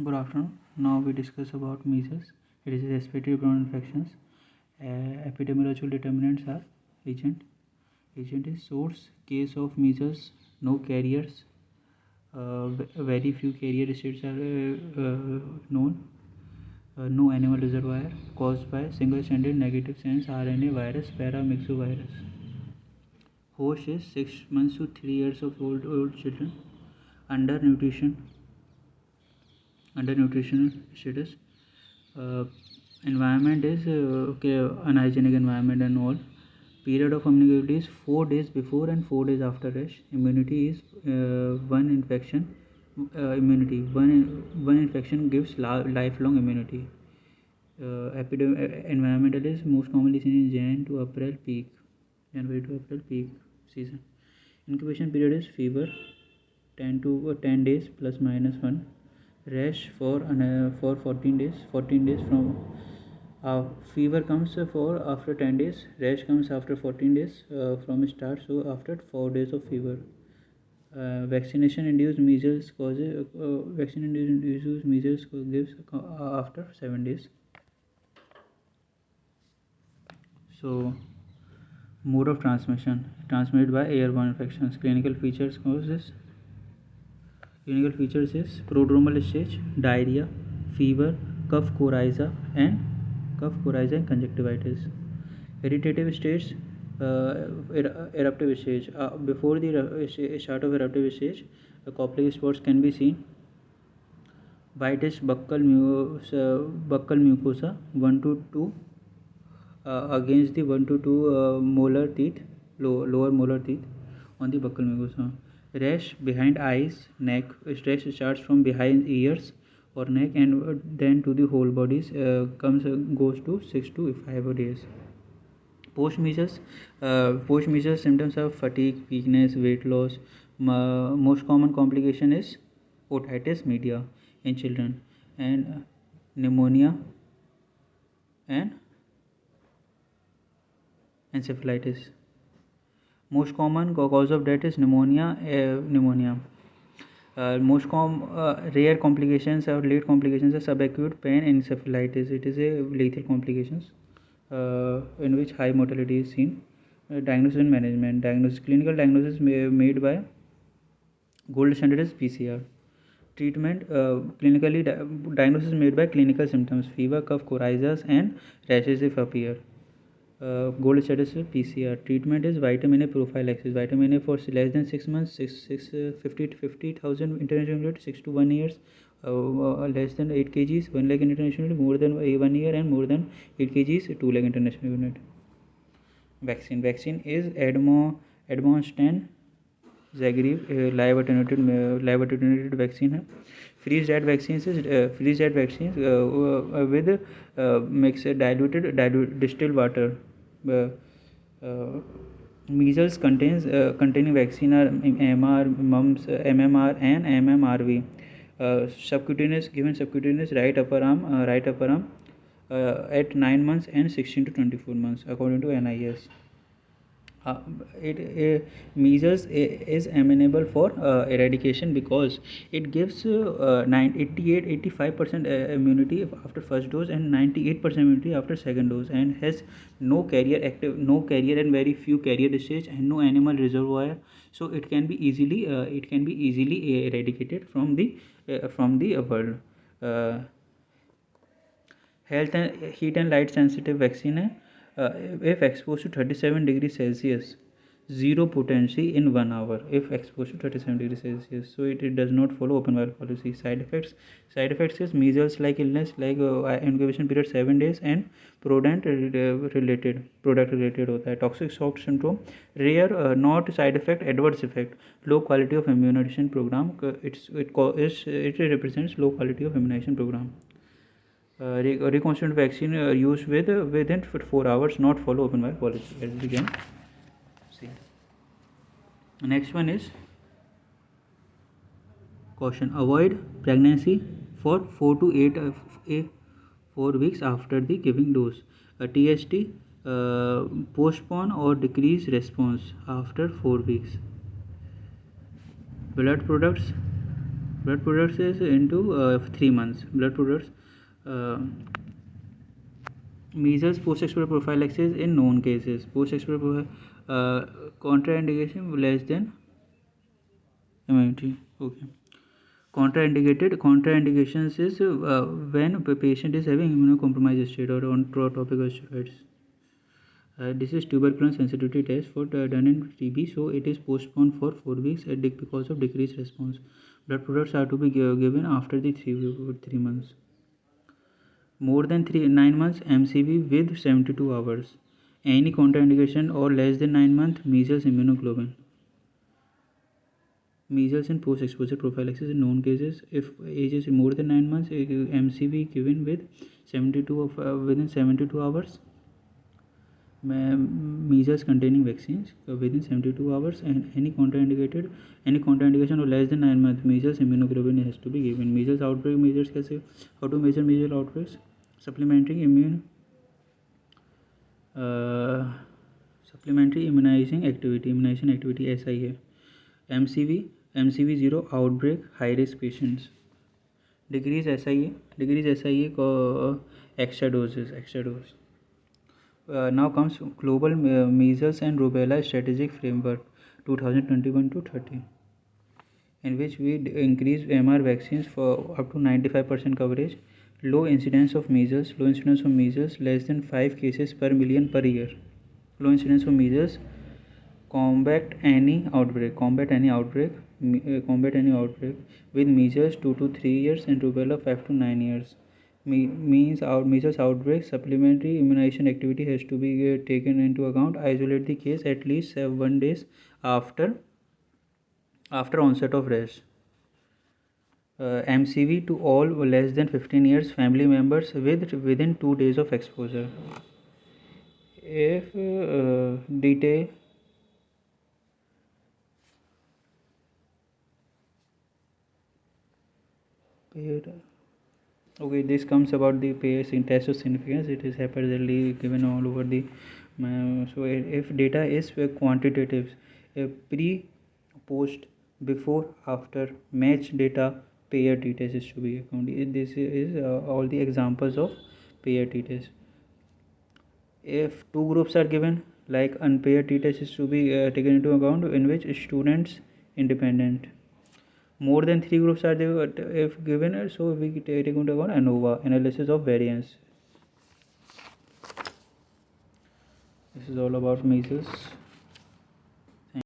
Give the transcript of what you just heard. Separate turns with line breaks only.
Good afternoon. Now we discuss about measles. It is a respiratory-borne infections. Epidemiological determinants are agent. Agent is source. Case of measles, no carriers. Very few carrier states are known. No animal reservoir caused by single-stranded negative sense RNA virus, paramyxovirus. Host is 6 months to 3 years of old children. Undernutrition status. Environment is unhygienic environment and all. Period of communicability is 4 days before and 4 days after rash. Immunity is one infection. One infection gives lifelong immunity. Environmental is most commonly seen in January to April peak season. Incubation period is fever 10 days plus minus 1. Rash for 14 days. 14 days from fever comes for after 10 days. Rash comes after 14 days from start. So after 4 days of fever. Vaccination induced measles causes gives after 7 days. So mode of transmission transmitted by airborne infections. Clinical features is prodromal stage, diarrhea, fever, cough coryza and conjunctivitis. Irritative stage, eruptive stage. Before the start of eruptive stage, Koplik spots can be seen. Whitish buccal mucosa 1 to 2 against the 1 to 2 molar teeth, lower molar teeth on the buccal mucosa. Rash behind eyes, neck. Rash starts from behind ears or neck and then to the whole bodies. Goes to 6 to 5 days. Post measles symptoms are fatigue, weakness, weight loss. Most common complication is otitis media in children and pneumonia and encephalitis. Most common cause of death is pneumonia. Rare complications or late complications are subacute pain and encephalitis. It is a lethal complications in which high mortality is seen. Diagnosis and management. Clinical diagnosis made by gold standard is PCR. Treatment clinically diagnosis made by clinical symptoms: fever, cough, coryza, and rashes if appear. Gold status is PCR. Treatment is vitamin A prophylaxis. Vitamin A for less than 6 months, 50,000 international unit, 6 to 1 years. Less than 8 kgs, 1 lakh international unit, more than 1 year and more than 8 kgs, 2 lakh international unit. Vaccine is Edmonstan Zagreb live attenuated vaccine है. Freeze dried vaccines with diluted distilled water. Measles containing vaccine are MMR, mumps, MMR and MMRV. Subcutaneous right upper arm at 9 months and 16 to 24 months according to NIS. Measles is amenable for eradication because it gives 85% immunity after first dose and 98% immunity after second dose, and has no carrier and very few carrier stage and no animal reservoir, so it can be easily eradicated from the world. Health and heat and light sensitive vaccine है. If exposed to 37 degrees Celsius, zero potency in 1 hour if exposed to 37 degrees Celsius. So it does not follow open vial policy. Side effects is measles like illness like incubation period 7 days and product related होता है. Toxic shock syndrome rare, not side effect, adverse effect. Low quality of immunization program. It represents low quality of immunization program. Reconstituted vaccine used within 4 hours, not follow open vial policy, as we can see. Next one is caution: avoid pregnancy for 4 to 4 weeks after the giving dose. TST postpone or decrease response after 4 weeks. Blood products Blood products is into 3 months. Blood products, measles post-exposure prophylaxis in known cases. Post-exposure contraindication less than immunity. Okay. Contraindications is when the patient is having immunocompromised state or on topical steroids. This is tuberculin sensitivity test for done in TB, so it is postponed for 4 weeks because of decreased response. Blood products are to be given after the 3 months. More than 9 months, MCV with 72 hours. Any contraindication or less than 9 months, measles immunoglobulin. Measles and post-exposure prophylaxis in known cases. If age is more than 9 months, MCV given with 72 within 72 hours. Measles containing vaccines within 72 hours, and any contraindication or less than 9 months, measles immunoglobulin has to be given. Measles outbreak measures कैसे, how to measure measles outbreaks? Supplementary immunizing activity SIA. MCV 0 outbreak high risk patients. Decrease SIA को extra doses. Now comes global measles and rubella strategic framework 2021 to 30, in which we increase MR vaccines for up to 95% coverage. Low incidence of measles, less than 5 cases per million per year. Low incidence of measles, combat any outbreak with measles 2 to 3 years and rubella 5 to 9 years. Measles outbreak, supplementary immunization activity has to be taken into account. Isolate the case at least 7 days after onset of rash. MCV to all less than 15 years family members within 2 days of exposure. If detail okay, this comes about the test of significance. It is haphazardly given all over the so if data is quantitative, pre, post, before, after, match data, pair t-test is to be accounted. This is all the examples of pair t-test. If 2 groups are given, like unpaired t-test is to be taken into account, in which students independent. More than 3 groups are there if given, so we take into account ANOVA, analysis of variance. This is all about measles.